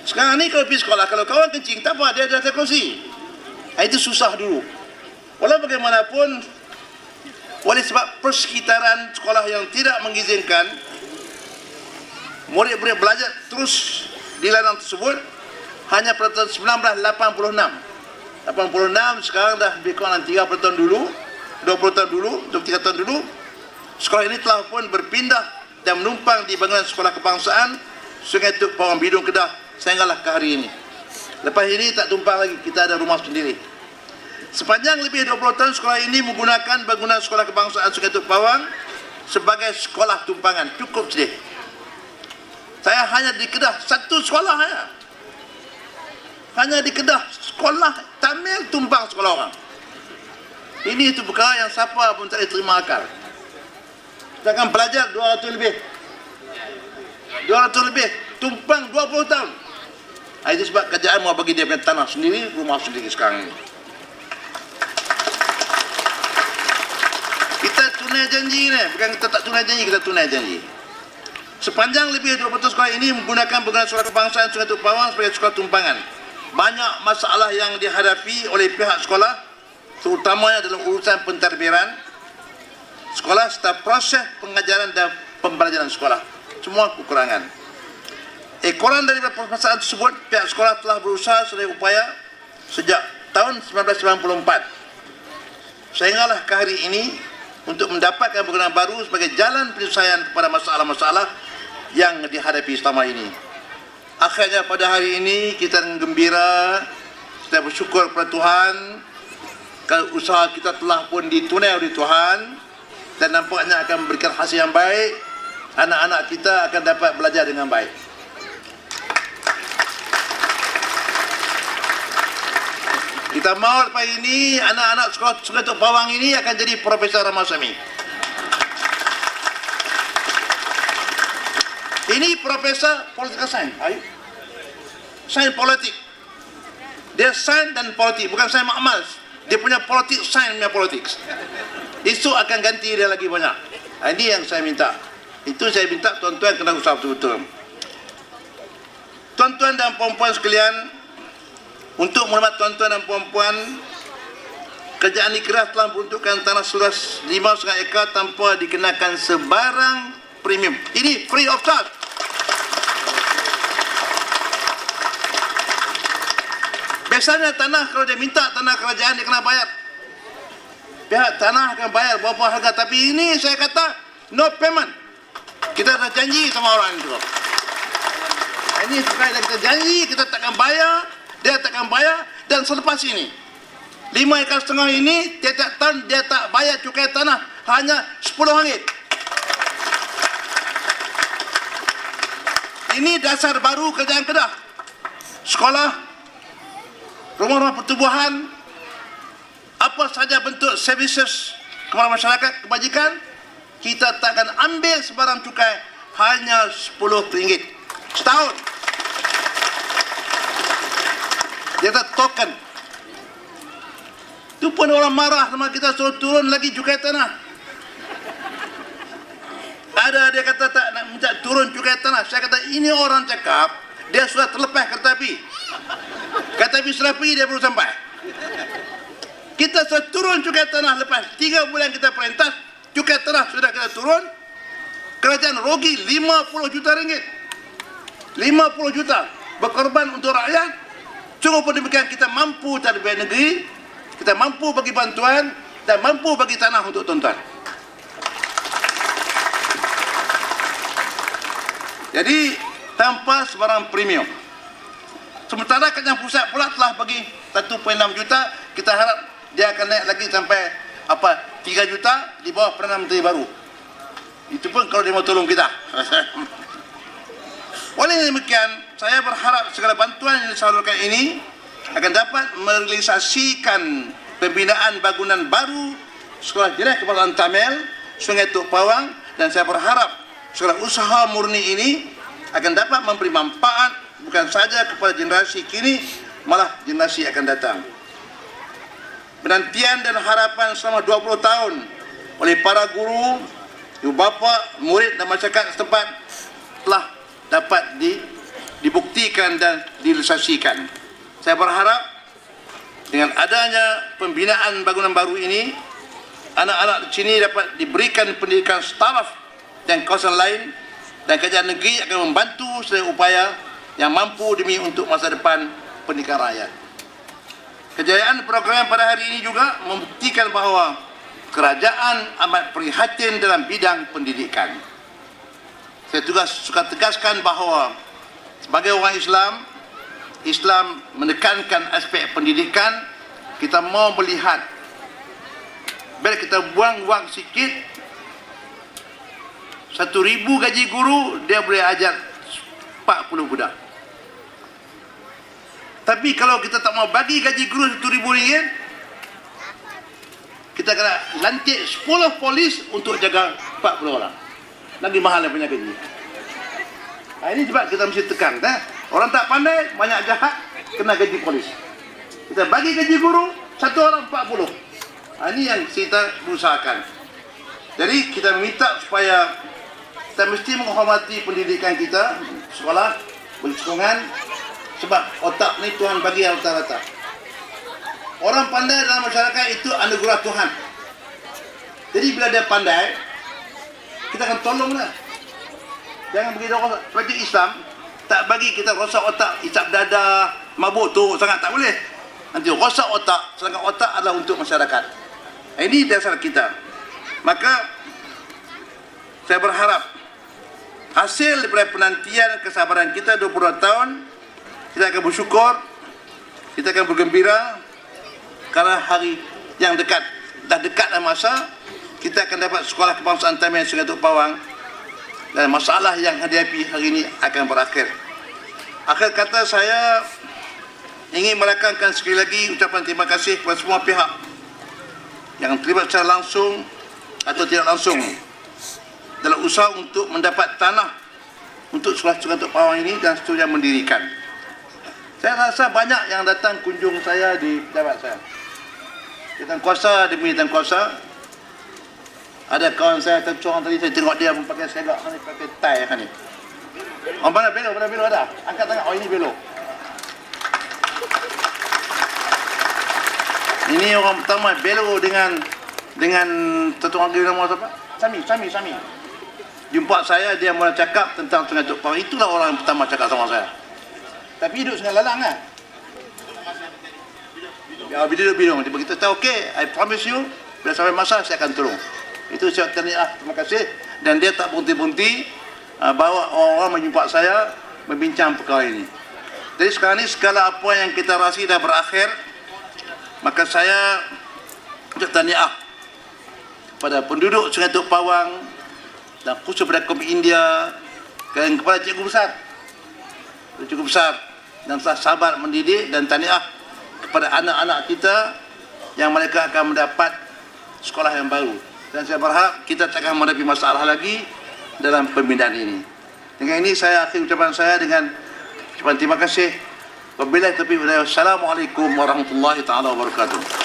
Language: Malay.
Sekarang ni kalau pergi sekolah, kalau kawan kencing, tak apa, dia ada kerusi. Itu susah dulu. Walau bagaimanapun, oleh sebab persekitaran sekolah yang tidak mengizinkan murid-murid belajar terus di ladang tersebut, hanya pada tahun 1986. 86 sekarang dah lebih kurang 30 tahun dulu, 20 tahun dulu, 23 tahun dulu, sekolah ini telah pun berpindah dan menumpang di bangunan sekolah kebangsaan Sungai Tuk Pawang Bidung Kedah sehinggalah ke hari ini. Lepas ini tak tumpang lagi, kita ada rumah sendiri. Sepanjang lebih 20 tahun sekolah ini menggunakan bangunan sekolah kebangsaan Sungai Tuk Pawang sebagai sekolah tumpangan. Cukup sedih. Saya hanya di Kedah satu sekolah saja. Hanya di Kedah sekolah tamil tumpang sekolah orang. Ini itu perkara yang siapa pun tak terima akal. Kita akan belajar 200 lebih tumpang 20 tahun. Itu sebab kerajaan mau bagi dia punya tanah sendiri, rumah sendiri sekarang ini. Kita tunai janji ni, bukan kita tak tunai janji, kita tunai janji. Sepanjang lebih 20 tahun sekolah ini menggunakan bangunan sekolah kebangsaan Sungai Tuk Pawang sebagai sekolah tumpangan. Banyak masalah yang dihadapi oleh pihak sekolah, terutamanya dalam urusan pentadbiran sekolah serta proses pengajaran dan pembelajaran sekolah. Semua kekurangan. Ekoran dari permasalahan tersebut, pihak sekolah telah berusaha sedaya upaya sejak tahun 1994 sehinggalah ke hari ini untuk mendapatkan bangunan baru sebagai jalan penyelesaian kepada masalah-masalah yang dihadapi selama ini. Akhirnya pada hari ini kita gembira, kita bersyukur kepada Tuhan kalau usaha kita telah pun ditunai oleh Tuhan dan nampaknya akan memberikan hasil yang baik. Anak-anak kita akan dapat belajar dengan baik. Kita mahu lepas ini anak-anak sekolah Sungai Tuk Pawang ini akan jadi Profesor Ramasamy. Ini Profesor Political Science. Sains politik. Dia sains dan politik, bukan sains makmal. Dia punya politik, sains punya politik. Itu akan ganti dia lagi banyak. Ini yang saya minta. Itu saya minta tuan-tuan kena usaha betul-betul. Tuan-tuan dan puan-puan sekalian, untuk menghormat tuan-tuan dan puan-puan, kerajaan Kedah telah peruntukkan tanah seluas 5,5 ekar tanpa dikenakan sebarang premium. Ini free of charge. Biasanya tanah kalau dia minta tanah kerajaan dia kena bayar. Pihak tanah akan bayar berapa harga, tapi ini saya kata no payment. Kita dah janji sama orang itu. Ini sekali kita janji kita takkan bayar, dia takkan bayar, dan selepas ini 5,5 ekar ini tiap-tiap tahun dia tak bayar cukai tanah, hanya RM10. Ini dasar baru kerajaan Kedah. Sekolah, rumah-rumah pertubuhan, apa saja bentuk services kepada masyarakat, kebajikan, kita takkan ambil sebarang cukai, hanya RM10 setahun. Dia kata token. Itu pun orang marah sama kita, suruh turun lagi cukai tanah. Ada dia kata tak nak minta turun cukai tanah. Saya kata ini orang cakap dia sudah terlepas kereta api. Kereta api sudah pergi, dia baru sampai. Kita sudah turun cukai tanah lepas 3 bulan kita perintah, cukai tanah sudah kita turun. Kerajaan rugi RM50 juta. 50 juta berkorban untuk rakyat. Cukup demikian kita mampu tadbir negeri, kita mampu bagi bantuan dan mampu bagi tanah untuk tuan-tuan. Jadi tanpa sebarang premium. Sementara kerajaan pusat pula telah bagi 1.6 juta, kita harap dia akan naik lagi sampai 3 juta di bawah Perdana Menteri baru. Itu pun kalau dia mau tolong kita. Oleh demikian, saya berharap segala bantuan yang disalurkan ini akan dapat merealisasikan pembinaan bangunan baru Sekolah Jenayah Kebangsaan Tamil Sungai Tuk Pawang, dan saya berharap segala usaha murni ini akan dapat memberi manfaat bukan saja kepada generasi kini, malah generasi akan datang. Penantian dan harapan selama 20 tahun oleh para guru, ibu bapa, murid dan masyarakat setempat telah dapat dibuktikan dan direalisasikan. Saya berharap dengan adanya pembinaan bangunan baru ini, anak-anak di sini dapat diberikan pendidikan taraf dan kawasan lain, dan kerajaan negeri akan membantu setiap upaya yang mampu demi untuk masa depan pendidikan rakyat. Kejayaan program pada hari ini juga membuktikan bahawa kerajaan amat prihatin dalam bidang pendidikan. Saya suka tegaskan bahawa sebagai orang Islam menekankan aspek pendidikan. Kita mau melihat, biar kita buang wang sikit, 1,000 gaji guru, dia boleh ajar 40 budak. Tapi kalau kita tak mau bagi gaji guru RM1,000, kita kena lantik 10 polis untuk jaga 40 orang. Lagi mahal punya gaji. Ini sebab kita mesti tekan. Orang tak pandai, banyak jahat, kena gaji polis. Kita bagi gaji guru, 1 orang 40. Ini yang kita berusahakan. Jadi kita minta supaya kita mesti menghormati pendidikan kita, sekolah, bersokongan, sebab otak ni Tuhan bagi yang rata-rata. Orang pandai dalam masyarakat itu anugerah Tuhan. Jadi bila dia pandai, kita akan tolonglah. Jangan begitu rosak. Seperti Islam, tak bagi kita rosak otak, isap dada, mabuk tu sangat tak boleh. Nanti rosak otak, sedangkan otak adalah untuk masyarakat. Ini dasar kita. Maka saya berharap hasil daripada penantian kesabaran kita 22 tahun, kita akan bersyukur, kita akan bergembira kerana hari yang dekat, dah dekatlah masa kita akan dapat sekolah kebangsaan Tamiang Sungai Tok Pawang, dan masalah yang hadapi hari ini akan berakhir. Akhir kata, saya ingin merakamkan sekali lagi ucapan terima kasih kepada semua pihak yang terlibat secara langsung atau tidak langsung dalam usaha untuk mendapat tanah untuk sekolah Sungai Tok Pawang ini dan seterusnya mendirikan. Saya rasa banyak yang datang kunjung saya di pejabat saya. Datang kuasa demi datang kuasa. Ada kawan saya tercorong tadi, saya tengok dia pakai segak ni, pakai tie kan ni. Orang mana belo ada? Angkat tangan. Oh, ini belo. Ini orang pertama belo dengan tuan dia nama siapa? Sami. Jumpa saya, dia mula cakap tentang Sungai Tok Pawang. Itulah orang yang pertama cakap sama saya. Tapi hidup Sungai Lalang kan? Ya, bidung. Dia begitu tahu, okey, I promise you, bila sampai masa saya akan tolong. Itu saya terima kasih. Dan dia tak berhenti-henti bawa orang-orang menjumpa saya membincang perkara ini. Jadi sekarang ini segala apa yang kita rasa dah berakhir. Maka saya ucap tahniah kepada penduduk Sungai Tok Pawang dan khusus kepada kaum India dan kepada cikgu besar dan telah sabar mendidik, dan tahniah kepada anak-anak kita yang mereka akan mendapat sekolah yang baru. Dan saya berharap kita tak akan menghadapi masalah lagi dalam pembinaan ini. Dengan ini saya akhir ucapan saya dengan ucapan terima kasih. Wabillahi taufiq wal hidayah. Assalamualaikum warahmatullahi taala wabarakatuh.